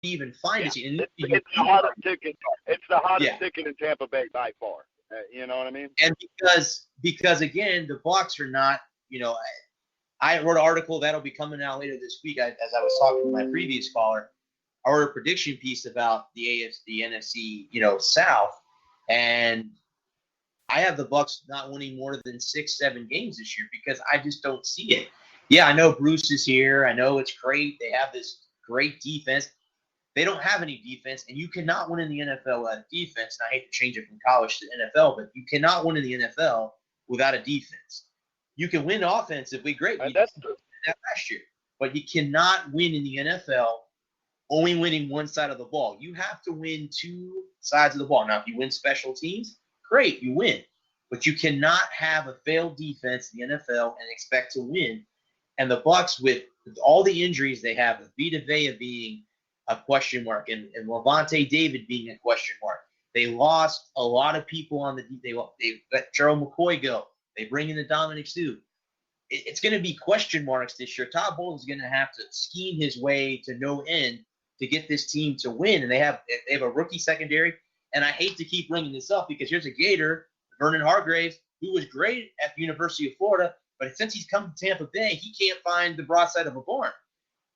even find Yeah, a team. And it's the hottest ticket. It's the hottest ticket in Tampa Bay by far. You know what I mean? And because again, the Bucs are not, I wrote an article that'll be coming out later this week. As I was talking to my previous caller, I wrote a prediction piece about the NFC, South, and I have the Bucs not winning more than 6-7 games this year because I just don't see it. Yeah, I know Bruce is here. I know it's great. They have this great defense. They don't have any defense, and you cannot win in the NFL without defense. And I hate to change it from college to NFL, but you cannot win in the NFL without a defense. You can win offensively, great. We did that last year, but you cannot win in the NFL only winning one side of the ball. You have to win two sides of the ball. Now, if you win special teams, great, you win. But you cannot have a failed defense in the NFL and expect to win. And the Bucs, with all the injuries they have, with Vita Vea being a question mark and Levante David being a question mark, they lost a lot of people on the – they let Gerald McCoy go. They bring in the Dominic Sue. It's going to be question marks this year. Todd Bowles is going to have to scheme his way to no end to get this team to win. And they have a rookie secondary. And I hate to keep bringing this up because here's a Gator, Vernon Hargraves, who was great at the University of Florida, but since he's come to Tampa Bay, he can't find the broadside of a barn.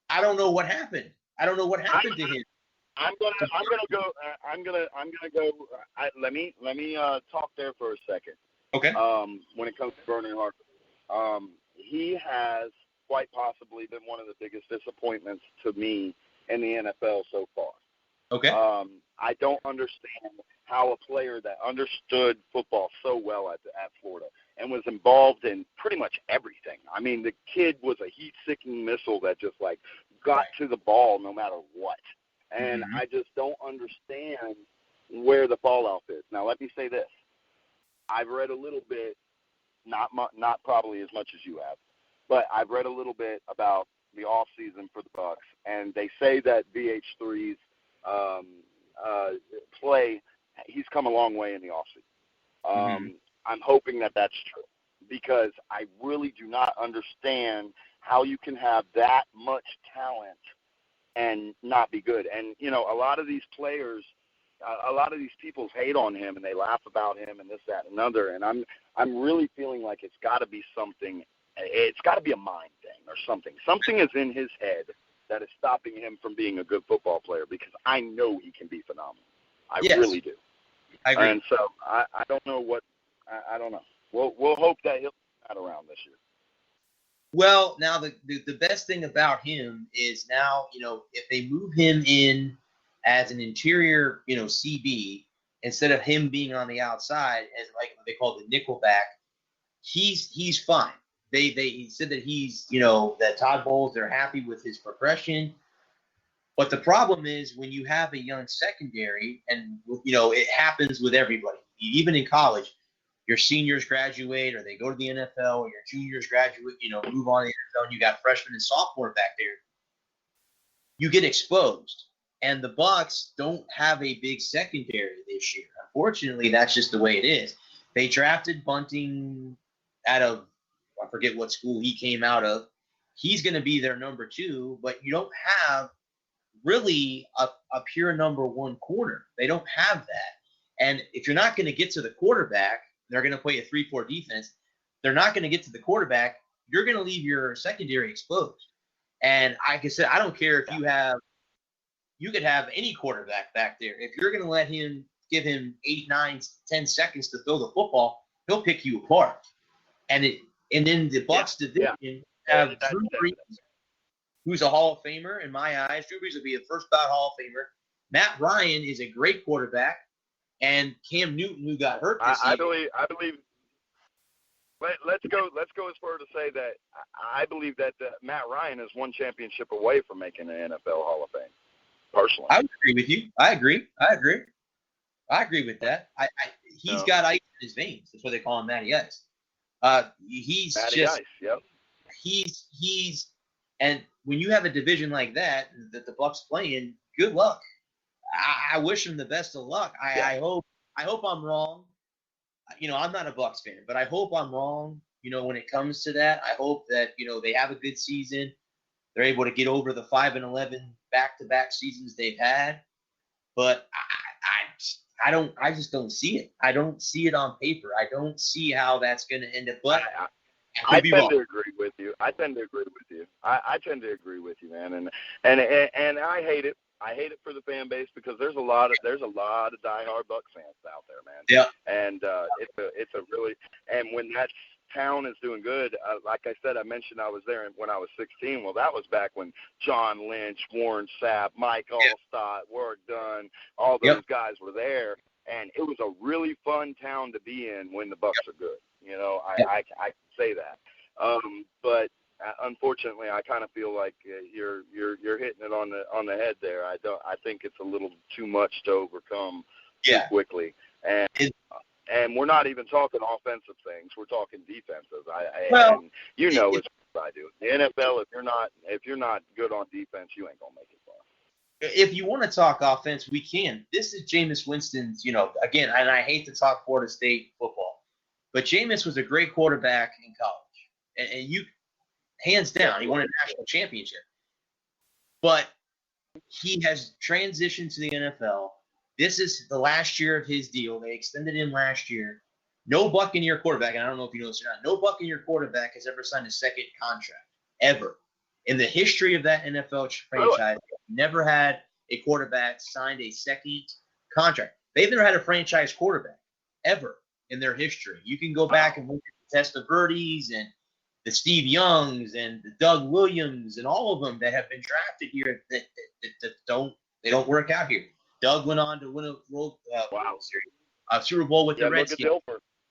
I don't know what happened. I don't know what happened to him. Let me talk there for a second. Okay. When it comes to Vernon Hargraves, he has quite possibly been one of the biggest disappointments to me in the NFL so far. Okay. I don't understand how a player that understood football so well at Florida and was involved in pretty much everything. I mean, the kid was a heat-seeking missile that just, got to the ball no matter what. And I just don't understand where the fallout is. Now, let me say this. I've read a little bit, not probably as much as you have, but I've read a little bit about the off season for the Bucs, and they say that VH3's play, he's come a long way in the off season. I'm hoping that that's true because I really do not understand how you can have that much talent and not be good. And a lot of these players, a lot of these people hate on him and they laugh about him and this, that, and another. And I'm really feeling like it's got to be something. It's got to be a mind thing or something. Something is in his head that is stopping him from being a good football player because I know he can be phenomenal. I really do. I agree. And so I don't know what I don't know. We'll hope that he'll not around this year. Well, now the best thing about him is now, if they move him in as an interior, CB, instead of him being on the outside as like what they call the nickelback, he's fine. He said that he's, that Todd Bowles, they're happy with his progression. But the problem is when you have a young secondary, and, it happens with everybody, even in college, your seniors graduate or they go to the NFL, or your juniors graduate, move on to the NFL, and you got freshmen and sophomore back there. You get exposed. And the Bucs don't have a big secondary this year. Unfortunately, that's just the way it is. They drafted Bunting out of, I forget what school he came out of. He's going to be their number 2, but you don't have really a pure number 1 corner. They don't have that. And if you're not going to get to the quarterback, they're going to play a 3-4 defense. They're not going to get to the quarterback. You're going to leave your secondary exposed. And like I said, I don't care if you could have any quarterback back there. If you're going to give him 8, 9, 10 seconds to throw the football, he'll pick you apart. And then the Bucs division have Drew Brees, who's a Hall of Famer in my eyes. Drew Brees will be a first ballot Hall of Famer. Matt Ryan is a great quarterback. And Cam Newton, who got hurt this season. I believe. Let's go as far to say that I believe that Matt Ryan is 1 championship away from making the NFL Hall of Fame. Personally, I would agree with you. I agree with that. He's got ice in his veins. That's why they call him Matty Ice. He's Matty just. Ice, yep. He's and when you have a division like that the Bucs play in, good luck. I wish him the best of luck. I hope I'm wrong. I'm not a Bucs fan, but I hope I'm wrong. When it comes to that, I hope that they have a good season. They're able to get over the 5-11 back-to-back seasons they've had. But I just don't see it. I don't see it on paper. I don't see how that's going to end up. But I tend to agree with you. I tend to agree with you, man. And I hate it. I hate it for the fan base because there's a lot of diehard Bucs fans out there, man. Yeah. And it's a really, and when that town is doing good, like I said, I mentioned I was there when I was 16. Well, that was back when John Lynch, Warren Sapp, Mike Allstott, Warwick Dunn, all those guys were there, and it was a really fun town to be in when the Bucs are good. You know, I can say that. But unfortunately, I kind of feel like you're hitting it on the head there. I think it's a little too much to overcome too quickly. And we're not even talking offensive things. We're talking defensive. And you know as well as I do. The NFL, if you're not good on defense, you ain't gonna make it far. If you want to talk offense, we can. This is Jameis Winston's, again, and I hate to talk Florida State football, but Jameis was a great quarterback in college. And you, hands down, he won a national championship. But he has transitioned to the NFL. This is the last year of his deal. They extended him last year. No Buccaneer quarterback, and I don't know if you know this or not, no Buccaneer quarterback has ever signed a second contract, ever. In the history of that NFL franchise, never had a quarterback signed a second contract. They've never had a franchise quarterback, ever, in their history. You can go back and look at the Testaverdes and the Steve Youngs and the Doug Williams and all of them that have been drafted here that don't work out here. Doug went on to win a Super Bowl with the Redskins.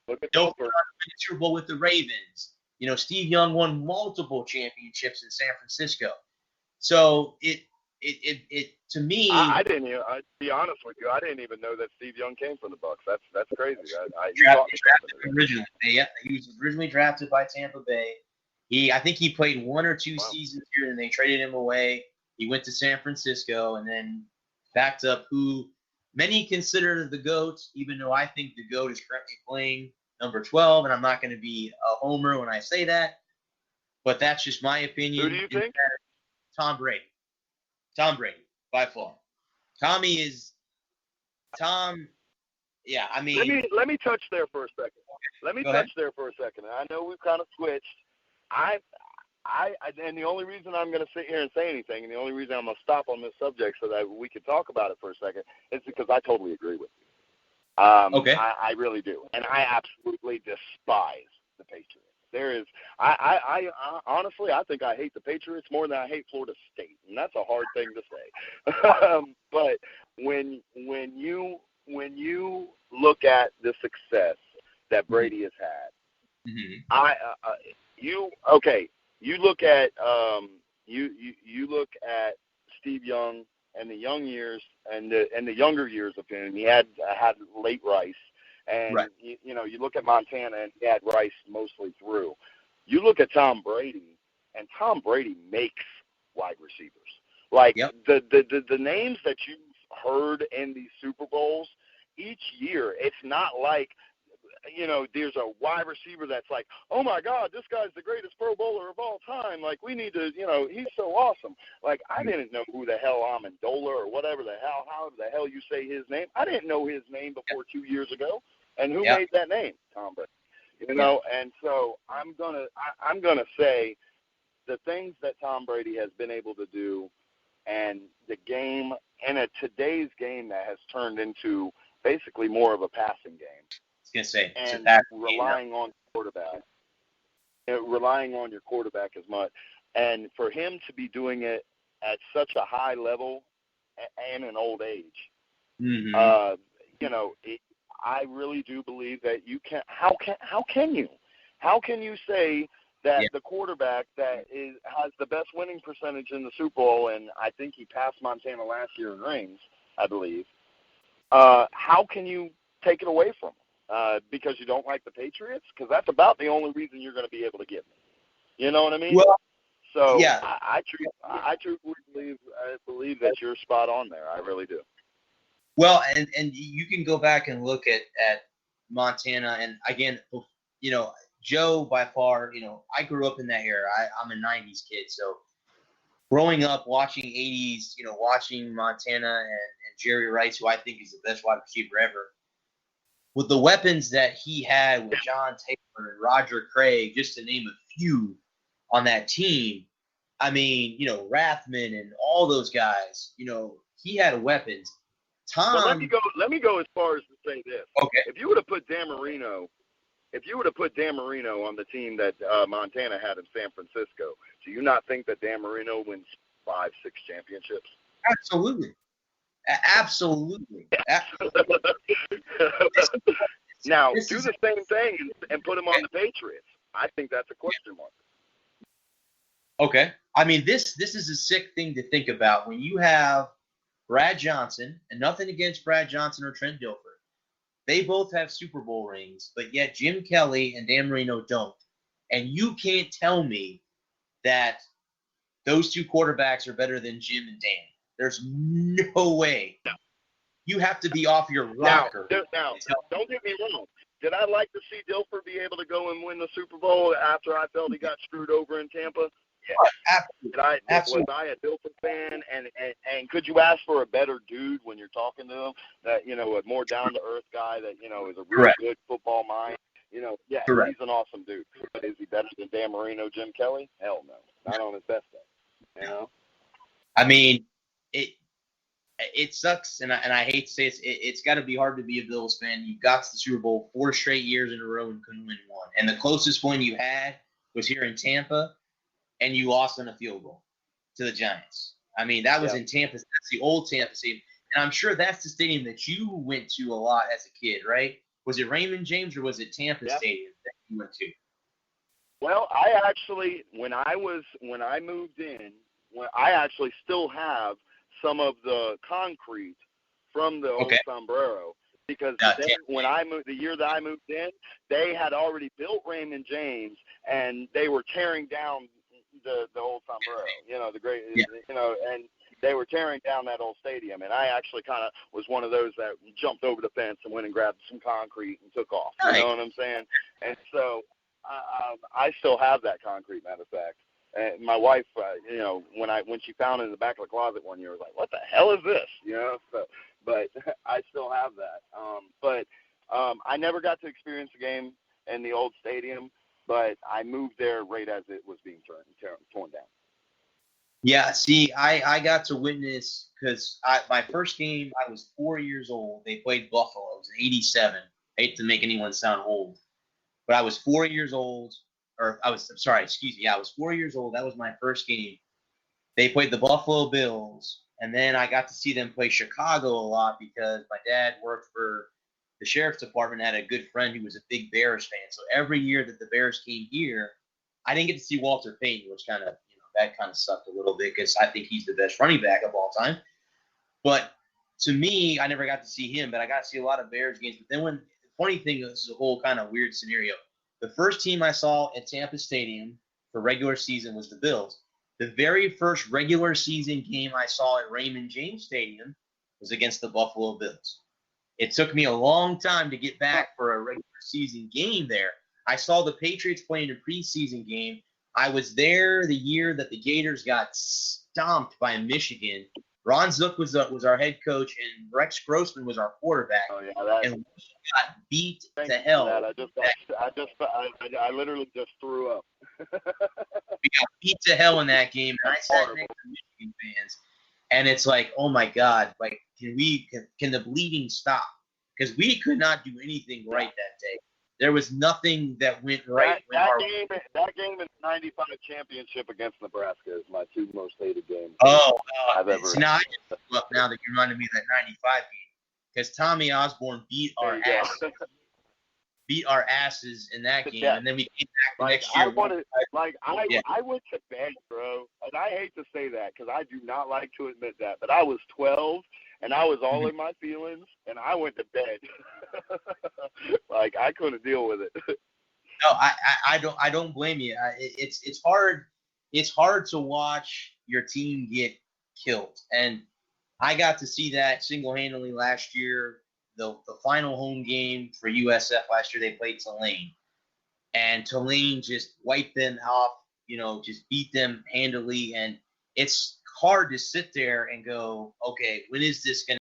Look at Dilfer. Dilfer won a Super Bowl with the Ravens. Steve Young won multiple championships in San Francisco. So it to me, I didn't even. To be honest with you, I didn't even know that Steve Young came from the Bucs. That's crazy. Originally, he was originally drafted by Tampa Bay. I think he played 1 or 2 seasons here, and they traded him away. He went to San Francisco, and then backed up who many consider the GOAT, even though I think the GOAT is currently playing number 12, and I'm not going to be a homer when I say that, but that's just my opinion. Who do you think? Tom Brady. Tom Brady, by far. Tom. Yeah, I mean. Let me touch there for a second. And I know we've kind of switched. And the only reason I'm going to sit here and say anything, and the only reason I'm going to stop on this subject so that we can talk about it for a second, is because I totally agree with you. Okay. I really do, and I absolutely despise the Patriots. I honestly, I think I hate the Patriots more than I hate Florida State, and that's a hard thing to say. But when you look at the success that Brady has had, you look at you look at Steve Young and the young years and the younger years of him. He had late Rice. And, you look at Montana, and he had Rice mostly through. You look at Tom Brady, and Tom Brady makes wide receivers. Like, the names that you've heard in these Super Bowls, each year, it's not like, there's a wide receiver that's like, oh, my God, this guy's the greatest Pro Bowler of all time. Like, we need to, he's so awesome. Like, I didn't know who the hell Amendola or whatever how the hell you say his name. I didn't know his name before 2 years ago. And who made that name? Tom Brady. And so I'm gonna say the things that Tom Brady has been able to do, and the game, and today's game that has turned into basically more of a passing game. I was gonna say, and relying on your quarterback as much, and for him to be doing it at such a high level and an old age, I really do believe that you can. How can you say that the quarterback that has the best winning percentage in the Super Bowl, and I think he passed Montana last year in rings, I believe. How can you take it away from him? Because you don't like the Patriots? Because that's about the only reason you're going to be able to get me. You know what I mean? Well, so I truthfully believe that you're spot on there. I really do. Well, and you can go back and look at Montana, and again, Joe by far, I grew up in that era. I'm a 90s kid, so growing up watching 80s, watching Montana and Jerry Rice, who I think is the best wide receiver ever, with the weapons that he had with John Taylor and Roger Craig, just to name a few on that team. I mean, Rathman and all those guys, he had weapons. Tom. But let me go as far as to say this. Okay. If you would have put Dan Marino on the team that Montana had in San Francisco, do you not think that Dan Marino wins 5-6 championships? Absolutely. Absolutely. Now, do the same thing and put him on the Patriots. I think that's a question mark. Okay. I mean, this is a sick thing to think about when you have Brad Johnson, and nothing against Brad Johnson or Trent Dilfer. They both have Super Bowl rings, but yet Jim Kelly and Dan Marino don't. And you can't tell me that those two quarterbacks are better than Jim and Dan. There's no way. No. You have to be off your rocker. Now, don't get me wrong. Did I like to see Dilfer be able to go and win the Super Bowl after I felt he got screwed over in Tampa? Yeah, absolutely. Was I a Dilfer fan? And could you ask for a better dude when you're talking to him? That, a more down-to-earth guy that, is a really good football mind? Correct. He's an awesome dude. But is he better than Dan Marino, Jim Kelly? Hell no. Not on his best day. I mean, it sucks, and I hate to say it's got to be hard to be a Bills fan. You got to the Super Bowl 4 straight years in a row and couldn't win one. And the closest one you had was here in Tampa, and you lost on a field goal to the Giants. I mean, that was in Tampa. That's the old Tampa Stadium. And I'm sure that's the stadium that you went to a lot as a kid, right? Was it Raymond James or was it Tampa Stadium that you went to? Well, I actually, when I moved in, I actually still have some of the concrete from the old Sombrero. Because when I moved, the year that I moved in, they had already built Raymond James, and they were tearing down the old Sombrero, and they were tearing down that old stadium. And I actually kind of was one of those that jumped over the fence and went and grabbed some concrete and took off. You know what I'm saying? And so I still have that concrete, matter of fact. And my wife, when she found it in the back of the closet one year, was like, "What the hell is this?" But I still have that. But I never got to experience the game in the old stadium, but I moved there right as it was being torn down. Yeah, see, I got to witness because my first game, I was 4 years old. They played Buffalo. It was in '87. I hate to make anyone sound old, but I was 4 years old. I was 4 years old. That was my first game. They played the Buffalo Bills, and then I got to see them play Chicago a lot because my dad worked for the sheriff's department and had a good friend who was a big Bears fan. So every year that the Bears came here, I didn't get to see Walter Payton, which kind of, that kind of sucked a little bit because I think he's the best running back of all time. But to me, I never got to see him, but I got to see a lot of Bears games. But then the funny thing, this is a whole kind of weird scenario. The first team I saw at Tampa Stadium for regular season was the Bills. The very first regular season game I saw at Raymond James Stadium was against the Buffalo Bills. It took me a long time to get back for a regular season game there. I saw the Patriots playing a preseason game. I was there the year that the Gators got stomped by Michigan. Ron Zook was our head coach, and Rex Grossman was our quarterback. Oh, yeah, and we got beat to hell. I literally just threw up. We got beat to hell in that game, and I sat next to Michigan fans, and it's like, oh my God, like, can the bleeding stop? Because we could not do anything right that day. There was nothing that went right. That game in the '95 championship against Nebraska is my two most hated games I've ever. See, now I just look up now that you reminded me of that '95 game because Tommy Osborne beat our asses in that game, and then we came back the next year. I went to bed, bro, and I hate to say that because I do not like to admit that, but I was 12 and I was all in my feelings, and I went to bed. Like, I couldn't deal with it. No, I don't blame you. It's hard. It's hard to watch your team get killed, and I got to see that single-handedly last year. The final home game for USF last year, they played Tulane, and Tulane just wiped them off. Just beat them handily, and it's hard to sit there and go, okay, when is this going